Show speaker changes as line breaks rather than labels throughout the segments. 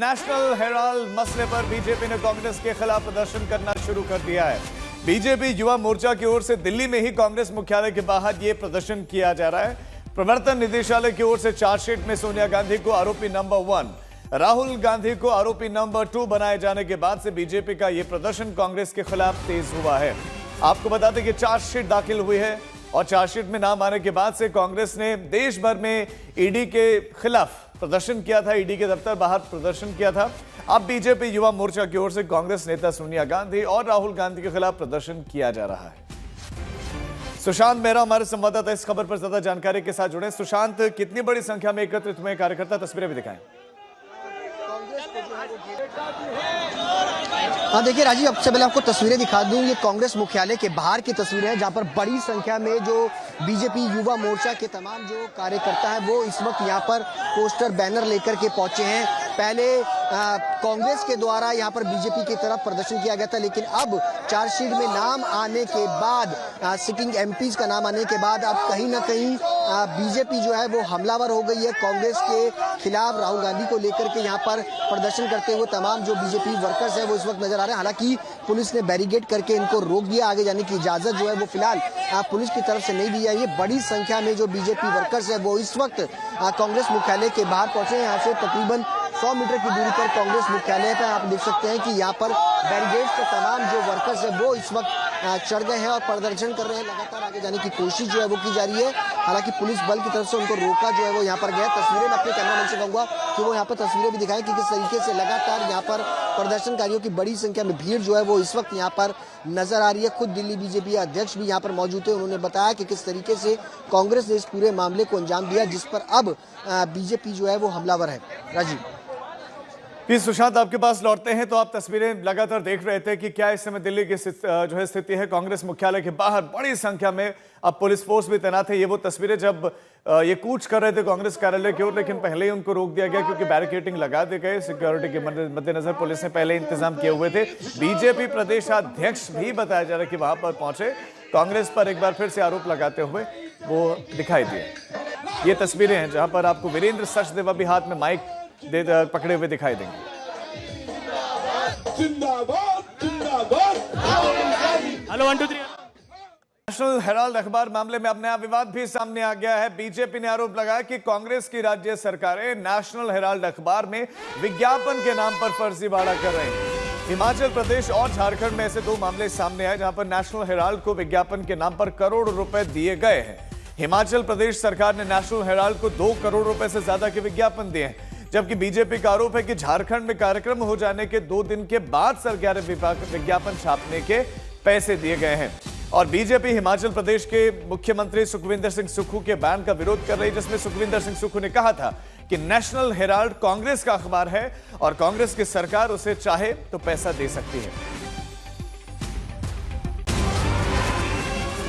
National Herald मसले पर BJP ने कांग्रेस के खिलाफ प्रदर्शन करना शुरू कर दिया है। बीजेपी युवा मोर्चा की ओर से दिल्ली में ही कांग्रेस मुख्यालय के बाहर यह प्रदर्शन किया जा रहा है। प्रवर्तन निदेशालय की ओर से चार्जशीट में सोनिया गांधी को आरोपी नंबर 1, राहुल गांधी को आरोपी नंबर 2 बनाए जाने के बाद से बीजेपी का यह प्रदर्शन कांग्रेस के खिलाफ तेज हुआ है। आपको बता दें कि चार्जशीट दाखिल हुई है और चार्जशीट में नाम आने के बाद से कांग्रेस ने देश भर में ईडी के खिलाफ प्रदर्शन किया था, ईडी के दफ्तर बाहर प्रदर्शन किया था। अब बीजेपी युवा मोर्चा की ओर से कांग्रेस नेता सोनिया गांधी और राहुल गांधी के खिलाफ प्रदर्शन किया जा रहा है। सुशांत मेहरा हमारे संवाददाता इस खबर पर ज्यादा जानकारी के साथ जुड़े। सुशांत, कितनी बड़ी संख्या में एकत्रित हुए कार्यकर्ता, तस्वीरें भी दिखाएं।
हाँ देखिए राजीव, अब से पहले आपको तस्वीरें दिखा दूं। ये कांग्रेस मुख्यालय के बाहर की तस्वीरें हैं, जहां पर बड़ी संख्या में जो बीजेपी युवा मोर्चा के तमाम जो कार्यकर्ता हैं वो इस वक्त यहां पर पोस्टर बैनर लेकर के पहुंचे हैं। पहले कांग्रेस के द्वारा यहां पर बीजेपी की तरफ प्रदर्शन किया गया था, लेकिन अब चार्जशीट में नाम आने के बाद, सिटिंग एमपीज का नाम आने के बाद अब कहीं ना कहीं बीजेपी जो है वो हमलावर हो गई है। कांग्रेस के खिलाफ राहुल गांधी को लेकर के यहाँ पर प्रदर्शन करते हुए तमाम जो बीजेपी वर्कर्स हैं वो इस वक्त नजर आ रहे हैं। हालांकि पुलिस ने बैरिकेड करके इनको रोक दिया, आगे जाने की इजाजत जो है वो फिलहाल पुलिस की तरफ से नहीं दी है। ये बड़ी संख्या में जो बीजेपी वर्कर्स है वो इस वक्त कांग्रेस मुख्यालय के बाहर पहुंचे हैं। यहाँ से तकरीबन 100 मीटर की दूरी पर कांग्रेस मुख्यालय पर आप देख सकते हैं कि यहाँ पर बैरिकेड्स के तमाम जो वर्कर्स है वो इस वक्त चढ़ गए हैं और प्रदर्शन कर रहे हैं। लगातार आगे जाने की कोशिश जो है वो की जा रही है। हालांकि पुलिस बल की तरफ से उनको रोका जो है वो यहाँ पर गया। तस्वीरें मैं अपने कैमरामैन से कहूंगा कि वो यहाँ पर तस्वीरें भी दिखाएं कि किस तरीके से लगातार यहाँ पर प्रदर्शनकारियों की बड़ी संख्या में भीड़ जो है वो इस वक्त यहाँ पर नजर आ रही है। खुद दिल्ली बीजेपी अध्यक्ष भी यहाँ पर मौजूद थे। उन्होंने बताया कि किस तरीके से कांग्रेस ने इस पूरे मामले को अंजाम दिया, जिस पर अब बीजेपी जो है वो हमलावर है। राजीव
पी सुशांत, आपके पास लौटते हैं तो आप तस्वीरें लगातार देख रहे थे कि क्या इस समय दिल्ली की जो है स्थिति है। कांग्रेस मुख्यालय के बाहर बड़ी संख्या में अब पुलिस फोर्स भी तैनात है। ये वो तस्वीरें जब ये कूच कर रहे थे कांग्रेस कार्यालय की ओर, लेकिन पहले ही उनको रोक दिया गया क्योंकि बैरिकेडिंग लगा दी गई। सिक्योरिटी के मद्देनजर पुलिस ने पहले इंतजाम किए हुए थे। बीजेपी प्रदेशाध्यक्ष भी बताया जा रहा है कि वहां पर पहुंचे, कांग्रेस पर एक बार फिर से आरोप लगाते हुए वो दिखाई दिए। ये तस्वीरें हैं जहां पर आपको वीरेंद्र सचदेवा भी हाथ में माइक पकड़े हुए दिखाई देंगे। हेलो 1 2 3। नेशनल हेराल्ड अखबार मामले में अब नया विवाद भी सामने आ गया है। बीजेपी ने आरोप लगाया कि कांग्रेस की राज्य सरकारें नेशनल हेराल्ड अखबार में विज्ञापन के नाम पर फर्जीवाड़ा कर रही हैं। हिमाचल प्रदेश और झारखंड में ऐसे 2 मामले सामने आए जहां पर नेशनल हेराल्ड को विज्ञापन के नाम पर करोड़ों रुपए दिए गए हैं। हिमाचल प्रदेश सरकार ने नेशनल हेराल्ड को 2 करोड़ रुपए से ज्यादा के विज्ञापन दिए हैं, जबकि बीजेपी का आरोप है कि झारखंड में कार्यक्रम हो जाने के 2 दिन के बाद सरकारी विज्ञापन छापने के पैसे दिए गए हैं। और बीजेपी हिमाचल प्रदेश के मुख्यमंत्री सुखविंदर सिंह सुक्खू के बयान का विरोध कर रही है, जिसमें सुखविंदर सिंह सुक्खू ने कहा था कि नेशनल हेराल्ड कांग्रेस का अखबार है और कांग्रेस की सरकार उसे चाहे तो पैसा दे सकती है।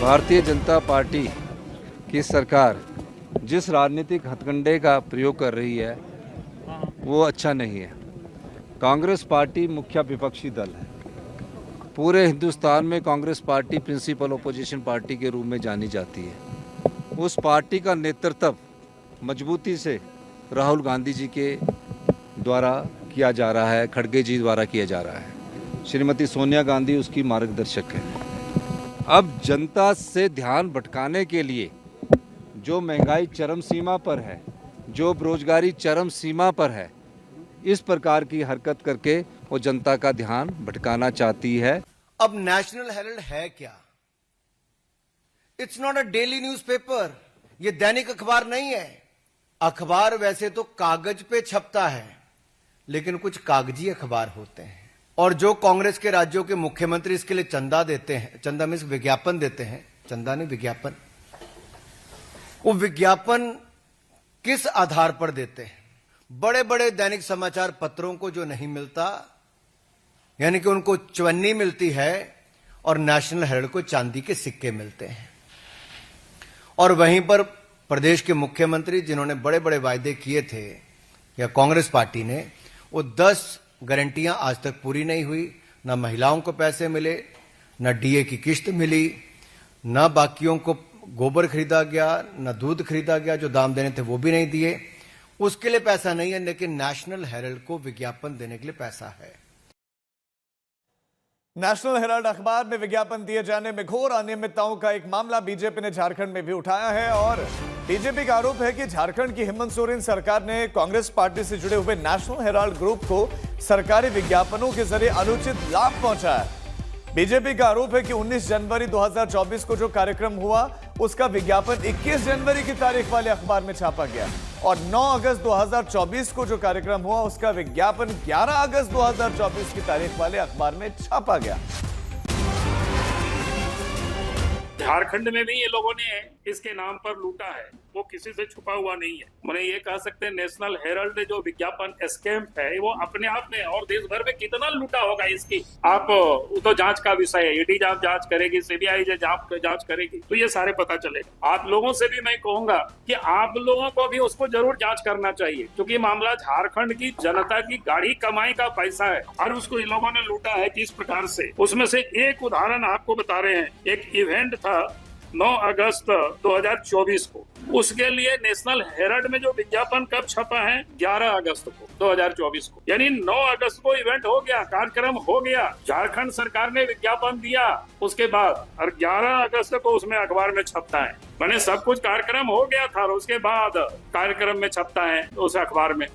भारतीय जनता पार्टी की सरकार जिस राजनीतिक हथकंडे का प्रयोग कर रही है वो अच्छा नहीं है। कांग्रेस पार्टी मुख्य विपक्षी दल है। पूरे हिंदुस्तान में Congress party principal opposition party के रूप में जानी जाती है। उस पार्टी का नेतृत्व मजबूती से राहुल गांधी जी के द्वारा किया जा रहा है, खड़गे जी द्वारा किया जा रहा है। श्रीमती सोनिया गांधी उसकी मार्गदर्शक है। अब जनता से ध्यान भटकाने के लिए जो महंगाई चरम सीमा पर है, जो बेरोजगारी चरम सीमा पर है, इस प्रकार की हरकत करके वो जनता का ध्यान भटकाना चाहती है।
अब नेशनल हेराल्ड है क्या? It's not a daily newspaper. ये दैनिक अखबार नहीं है। अखबार वैसे तो कागज पे छपता है, लेकिन कुछ कागजी अखबार होते हैं। और जो कांग्रेस के राज्यों के मुख्यमंत्री इसके लिए चंदा देते हैं, चंदा मीन्स विज्ञापन देते हैं, चंदा नहीं विज्ञापन, वो विज्ञापन किस आधार पर देते हैं? बड़े बड़े दैनिक समाचार पत्रों को जो नहीं मिलता, यानी कि उनको चवन्नी मिलती है, और नेशनल हेराल्ड को चांदी के सिक्के मिलते हैं। और वहीं पर प्रदेश के मुख्यमंत्री जिन्होंने बड़े बड़े वायदे किए थे, या कांग्रेस पार्टी ने, वो 10 गारंटियां आज तक पूरी नहीं हुई। ना महिलाओं को पैसे मिले, ना डीए की किश्त मिली, ना बाकियों को गोबर खरीदा गया, ना दूध खरीदा गया, जो दाम देने थे वो भी नहीं दिए। उसके लिए पैसा नहीं है, लेकिन नेशनल हेराल्ड को विज्ञापन देने के लिए पैसा है।
नेशनल हेराल्ड अखबार में विज्ञापन दिए जाने में घोर अनियमितताओं का एक मामला बीजेपी ने झारखंड में भी उठाया है और बीजेपी का आरोप है कि झारखंड की हेमंत सोरेन सरकार ने कांग्रेस पार्टी से जुड़े हुए नेशनल हेराल्ड ग्रुप को सरकारी विज्ञापनों के जरिए अनुचित लाभ पहुंचाया है। बीजेपी का आरोप है कि 19 जनवरी 2024 को जो कार्यक्रम हुआ उसका विज्ञापन 21 जनवरी की तारीख वाले अखबार में छापा गया और 9 अगस्त 2024 को जो कार्यक्रम हुआ उसका विज्ञापन 11 अगस्त 2024 की तारीख वाले अखबार में छापा गया।
झारखंड में भी ये लोगों ने इसके नाम पर लूटा है, वो किसी से छुपा हुआ नहीं है। मैंने ये कह सकते हैं नेशनल हेराल्ड जो विज्ञापन स्कैम है वो अपने आप में और देश भर में कितना लूटा होगा इसकी आप तो जांच का विषय है। ईडी जांच करेगी, सीबीआई जांच करेगी, तो ये सारे पता चलेगा। आप लोगों से भी मैं कहूंगा कि आप लोगों को भी उसको जरूर जांच करना चाहिए, क्योंकि मामला झारखंड की जनता की गाढ़ी कमाई का पैसा है और उसको इन लोगों ने लूटा है किस प्रकार से। उसमें से एक उदाहरण आपको बता रहे हैं। एक इवेंट था 9 अगस्त 2024 को, उसके लिए नेशनल हेराल्ड में जो विज्ञापन कब छपा है 11 अगस्त को 2024 को, यानी 9 अगस्त को इवेंट हो गया, कार्यक्रम हो गया, झारखंड सरकार ने विज्ञापन दिया उसके बाद, और 11 अगस्त को उसमें अखबार में छपता है। मैंने सब कुछ कार्यक्रम हो गया था और उसके बाद कार्यक्रम में छपता है उस अखबार में।